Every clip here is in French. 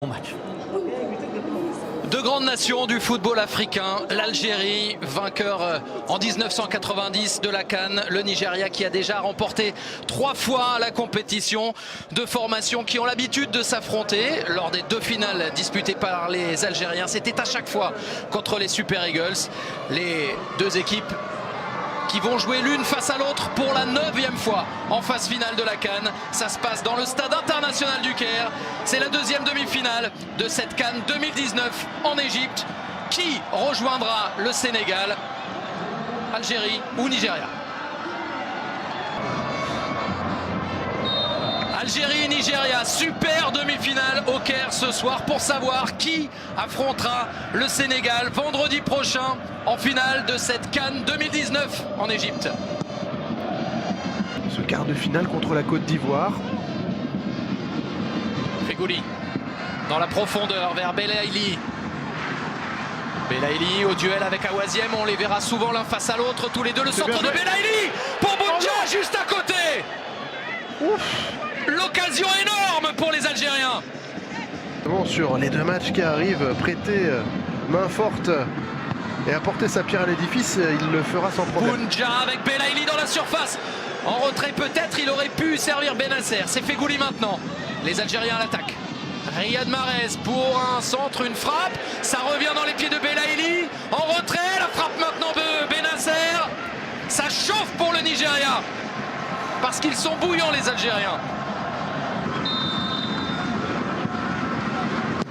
Bon match. Deux grandes nations du football africain, l'Algérie, vainqueur en 1990 de la CAN, le Nigeria qui a déjà remporté 3 fois la compétition, deux formations qui ont l'habitude de s'affronter lors des deux finales disputées par les Algériens. C'était à chaque fois contre les Super Eagles, les deux équipes qui vont jouer l'une face à l'autre pour la 9e fois en phase finale de la CAN. Ça se passe dans le stade international du Caire. C'est la deuxième demi-finale de cette CAN 2019 en Égypte. Qui rejoindra le Sénégal, Algérie ou Nigeria? Algérie-Nigeria, super demi-finale au Caire ce soir pour savoir qui affrontera le Sénégal vendredi prochain en finale de cette CAN 2019 en Égypte. Ce quart de finale contre la Côte d'Ivoire. Fegouli dans la profondeur vers Belaïli. Belaïli au duel avec Awaziem, on les verra souvent l'un face à l'autre, tous les deux. Le centre de Belaïli pour Bounja juste à côté. L'occasion énorme pour les Algériens. Bon, sur les deux matchs qui arrivent, prêter main forte et apporter sa pierre à l'édifice, il le fera sans problème. Bounja avec Belaïli dans la surface. En retrait peut-être, il aurait pu servir Benasser. C'est Fegouli maintenant. Les Algériens à l'attaque. Riyad Mahrez pour un centre, une frappe. Ça revient dans les pieds de Belaïli. En retrait, la frappe maintenant de Benasser. Ça chauffe pour le Nigeria. Parce qu'ils sont bouillants les Algériens.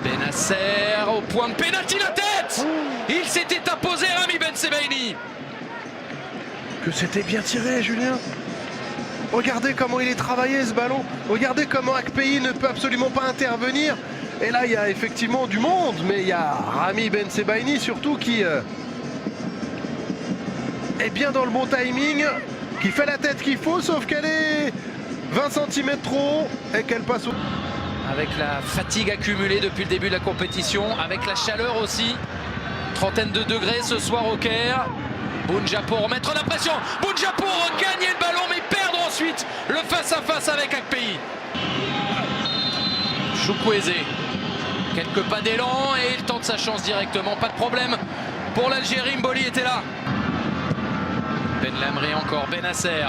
Benasser au point de pénalty, la tête. Il s'était imposé Rami Ben Sebaini. Que c'était bien tiré, Julien. Regardez comment il est travaillé ce ballon. Regardez comment Akpeyi ne peut absolument pas intervenir. Et là, il y a effectivement du monde, mais il y a Rami Ben Sebaini surtout qui est bien dans le bon timing, qui fait la tête qu'il faut, sauf qu'elle est 20 cm trop haut et qu'elle passe au... Avec la fatigue accumulée depuis le début de la compétition, avec la chaleur aussi. Trentaine de degrés ce soir au Caire. Bounja pour remettre la pression. Bounja pour gagner le ballon, mais perdre ensuite le face-à-face avec Akpeyi. Chukwueze. Quelques pas d'élan et il tente sa chance directement. Pas de problème pour l'Algérie. Mboli était là. Ben Lamri encore. Benasser.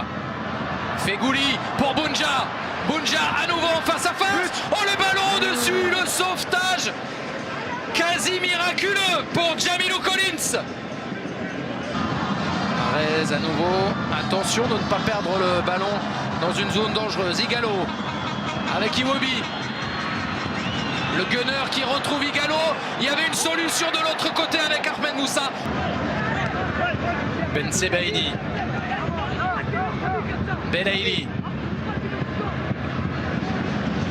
Fegouli pour Bounja. Bounja à nouveau en face-à-face. Oh, le ballon au-dessus, le sauvetage quasi miraculeux pour Jamilou Collins. Mahrez à nouveau. Attention de ne pas perdre le ballon dans une zone dangereuse. Igalo avec Iwobi. Le gunner qui retrouve Igalo. Il y avait une solution de l'autre côté avec Ahmed Moussa. Ben Sebaini. Belaïli.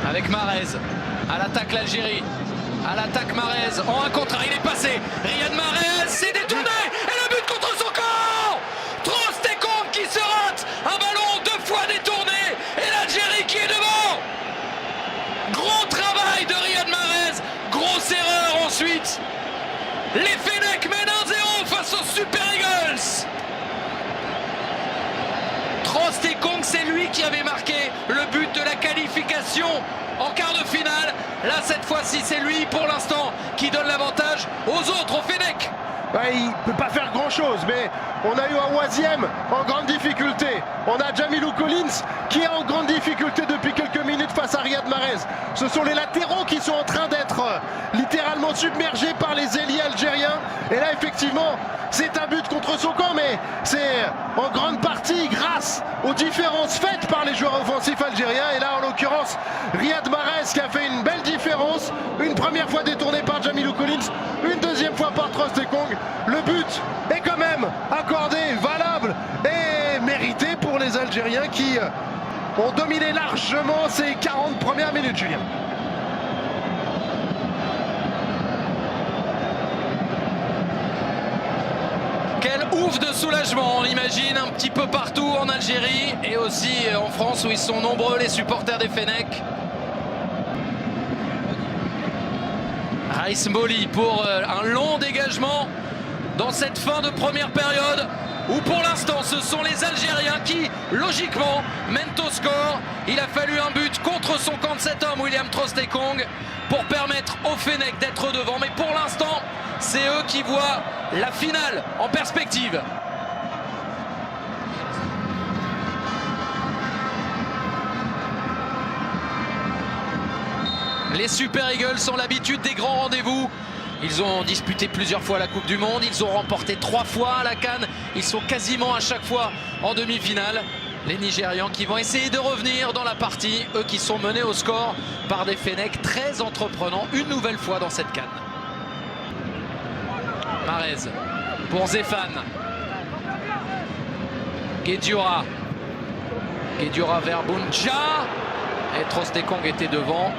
Avec Mahrez. À l'attaque l'Algérie. À l'attaque Mahrez. En un contre un, il est passé. Riyad Mahrez s'est détourné. Et le but contre son camp. Trostekong qui se rate. Un ballon 2 fois détourné. Et l'Algérie qui est devant. Gros travail de Riyad Mahrez. Grosse erreur ensuite. Les Fennecs mènent 1-0 face aux Super Eagles. Trostekong, c'est lui qui avait marqué le but de la qualification en quart de finale. Là, cette fois-ci, c'est lui pour l'instant qui donne l'avantage aux autres, aux Fennecs. Ouais, il ne peut pas faire grand-chose, mais on a eu un Awaziem en grande difficulté. On a Jamilou Collins qui est en grande difficulté depuis quelques minutes face à Riyad Mahrez. Ce sont les latéraux qui sont en train d'être littéralement submergés par les ailiers algériens. Et là, effectivement, c'est un but contre son camp, mais c'est en grande partie grâce aux différences faites par les joueurs offensifs algériens. Et là, en l'occurrence, Riyad Mahrez qui a fait une belle différence. Une première fois détourné par Jamilou Collins, une deuxième fois par Trostekong. Le but est quand même accordé, valable et mérité pour les Algériens qui ont dominé largement ces 40 premières minutes, Julien. Quel ouf de soulagement, on imagine un petit peu partout en Algérie et aussi en France où ils sont nombreux les supporters des Fennecs. Raïs Mboli pour un long dégagement dans cette fin de première période. où pour l'instant ce sont les Algériens qui logiquement mènent au score. Il a fallu un but contre son camp de cet homme, William Troost-Ekong, pour permettre au Fennec d'être devant. Mais pour l'instant, c'est eux qui voient la finale en perspective. Les Super Eagles ont l'habitude des grands rendez-vous. Ils ont disputé plusieurs fois la Coupe du Monde, ils ont remporté 3 fois la CAN, ils sont quasiment à chaque fois en demi-finale. Les Nigérians qui vont essayer de revenir dans la partie, eux qui sont menés au score par des Fennecs très entreprenants une nouvelle fois dans cette CAN. Marez pour Zéphane. Guedioura. Guedioura vers Bounja. Et Troost-Ekong était devant.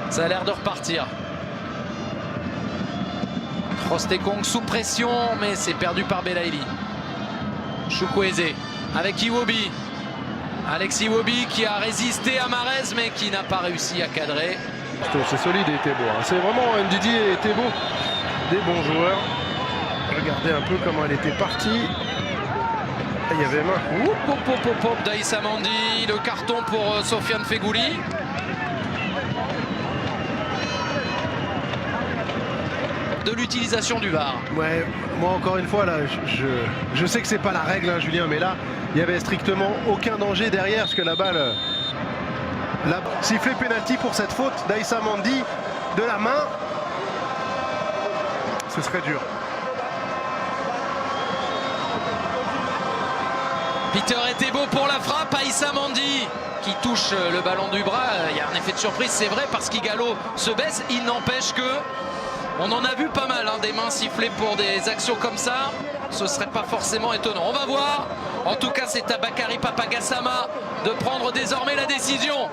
Ça a l'air de repartir. Troost-Ekong sous pression, mais c'est perdu par Belaïli. Chukwueze avec Iwobi. Alex Iwobi qui a résisté à Marez, mais qui n'a pas réussi à cadrer. C'est solide et Tebo. C'est vraiment Ndidi et Tebo, des bons joueurs. Regardez un peu comment elle était partie. Il y avait main. Daïssa Mandi, le carton pour Sofiane Feghouli. De l'utilisation du VAR. Ouais, moi encore une fois là, je sais que c'est pas la règle, hein, Julien, mais là il y avait strictement aucun danger derrière parce que la balle, sifflé pénalty pour cette faute d'Aïssa Mandi de la main, ce serait dur. Peter Etebo pour la frappe, Aïssa Mandi qui touche le ballon du bras. Il y a un effet de surprise, c'est vrai, parce qu'Igalo se baisse. Il n'empêche que on en a vu pas mal, hein, des mains sifflées pour des actions comme ça. Ce serait pas forcément étonnant. On va voir. En tout cas, c'est à Bakary Papagassama de prendre désormais la décision.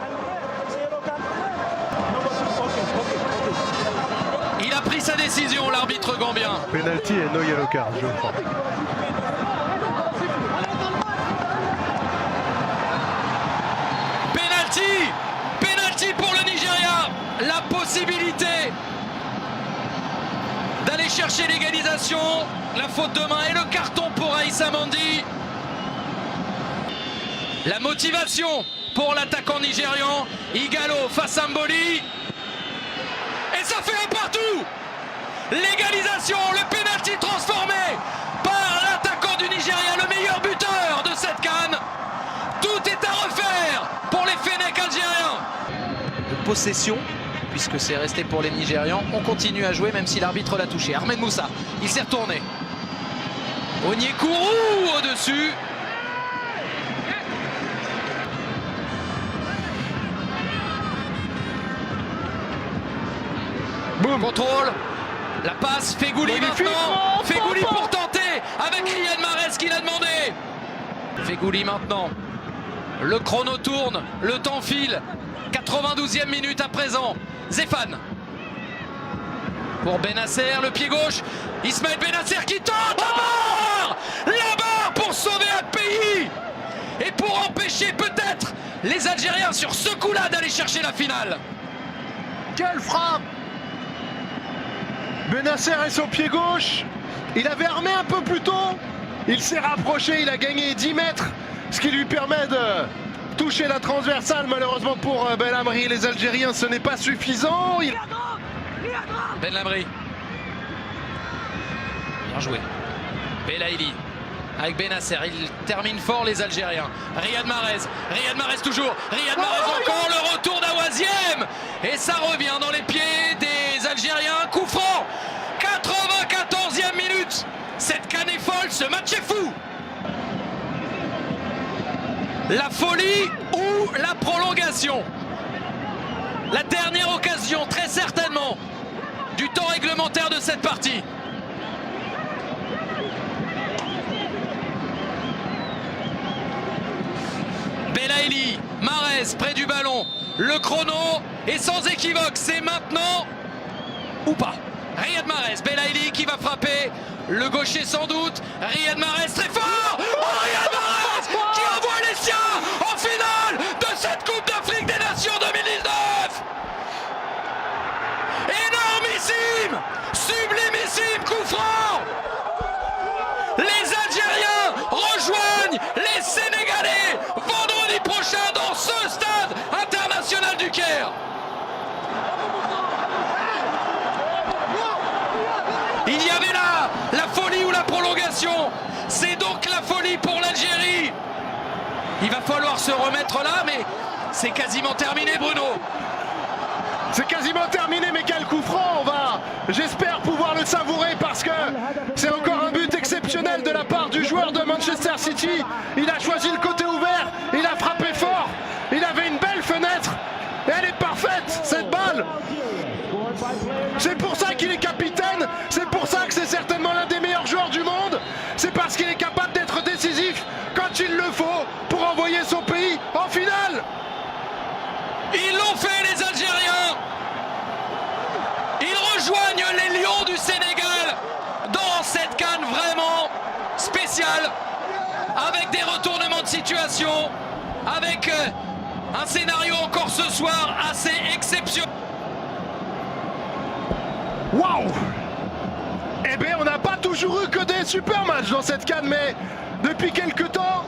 Il a pris sa décision, l'arbitre gambien. Penalty et no yellow card, je crois. Penalty pour le Nigeria. La possibilité d'aller chercher l'égalisation, la faute de main et le carton pour Aïssa Mandi. La motivation pour l'attaquant nigérian, Igalo face à Mboli. Et ça fait un partout. L'égalisation, le penalty transformé par l'attaquant du Nigeria, le meilleur buteur de cette CAN. Tout est à refaire pour les Fennecs algériens. De possession, puisque c'est resté pour les Nigérians. On continue à jouer même si l'arbitre l'a touché. Ahmed Moussa, il s'est retourné. Onyekuru au-dessus. Boum. Contrôle. La passe, Feghouli maintenant. Feghouli pour tenter avec Riyad Mahrez qui l'a demandé. Feghouli maintenant. Le chrono tourne, le temps file. 92e minute à présent. Zéphane. Pour Benasser, le pied gauche. Ismaël Benasser qui tente la barre. La barre pour sauver un pays. Et pour empêcher peut-être les Algériens sur ce coup-là d'aller chercher la finale. Quelle frappe! Benasser est son pied gauche. Il avait armé un peu plus tôt. Il s'est rapproché, il a gagné 10 mètres. Ce qui lui permet de toucher la transversale. Malheureusement pour Belhamri, les Algériens, ce n'est pas suffisant. Belhamri. Bien joué. Belaïli avec Benasser. Il termine fort les Algériens. Riyad Mahrez. Riyad Mahrez toujours. Riyad Mahrez encore. Le retour d'Awaziem. Et ça revient dans les pieds des Algériens. Coup franc. 94e minute. Cette CAN est folle. Ce match est fou. La folie ou la prolongation. La dernière occasion, très certainement, du temps réglementaire de cette partie. Belaïli, Mahrez près du ballon. Le chrono est sans équivoque. C'est maintenant ou pas. Riyad Mahrez, Belaïli qui va frapper. Le gaucher sans doute. Riyad Mahrez très fort. Oh, Riyad Mahrez qui envoie les siens en finale de cette Coupe d'Afrique des Nations 2019. Énormissime, sublimissime coup franc. se remettre là, mais c'est quasiment terminé, Bruno. C'est quasiment terminé, mais quel coup franc! J'espère pouvoir le savourer parce que c'est encore un but exceptionnel de la part du joueur de Manchester City. Il a choisi le côté ouvert, il a frappé fort, il avait une belle fenêtre et elle est parfaite, cette balle. C'est pour ça qu'il est capitaine, c'est pour ça que c'est certainement l'un des meilleurs joueurs du monde. C'est parce qu'il est capable d'être décisif quand il le faut pour envoyer son pays en finale. Ils l'ont fait, les Algériens. Ils rejoignent les Lions du Sénégal dans cette CAN vraiment spéciale, avec des retournements de situation, avec un scénario encore ce soir assez exceptionnel. Waouh! Eh bien, on n'a pas toujours eu que des super matchs dans cette CAN, mais depuis quelques temps,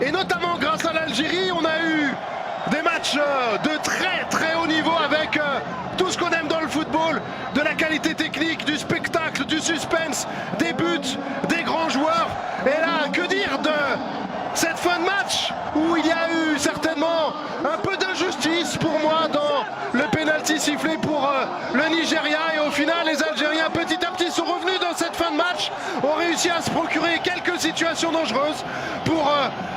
et notamment grâce à l'Algérie, on a eu des matchs de très très haut niveau avec tout ce qu'on aime dans le football, de la qualité technique, du spectacle, du suspense, des buts, des grands joueurs. Et là, que dire de cette fin de match où il y a eu certainement un peu d'injustice pour moi dans le pénalty sifflé pour le Nigeria, et au final les Algériens petit à petit sont revenus dans cette fin de match, ont réussi à se procurer quelques situations dangereuses pour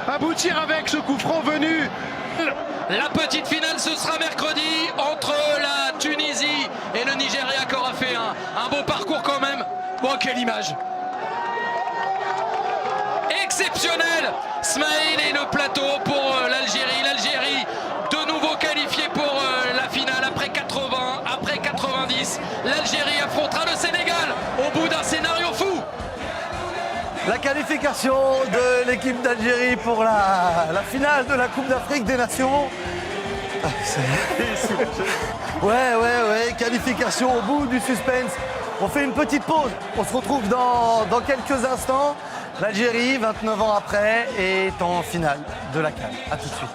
aboutir avec ce coup franc venu. La petite finale, ce sera mercredi entre la Tunisie et le Nigeria, qui aura fait un beau parcours quand même. Bon, quelle image! Exceptionnel, Smaïl et le plateau pour l'Algérie. L'Algérie de nouveau qualifiée pour la finale après 80, après 90. L'Algérie affrontera le Sénégal au bout d'un scénario fou. La qualification de l'équipe d'Algérie pour la finale de la Coupe d'Afrique des Nations. Ouais, qualification au bout du suspense. On fait une petite pause, on se retrouve dans quelques instants. L'Algérie, 29 ans après, est en finale de la CAN. A tout de suite.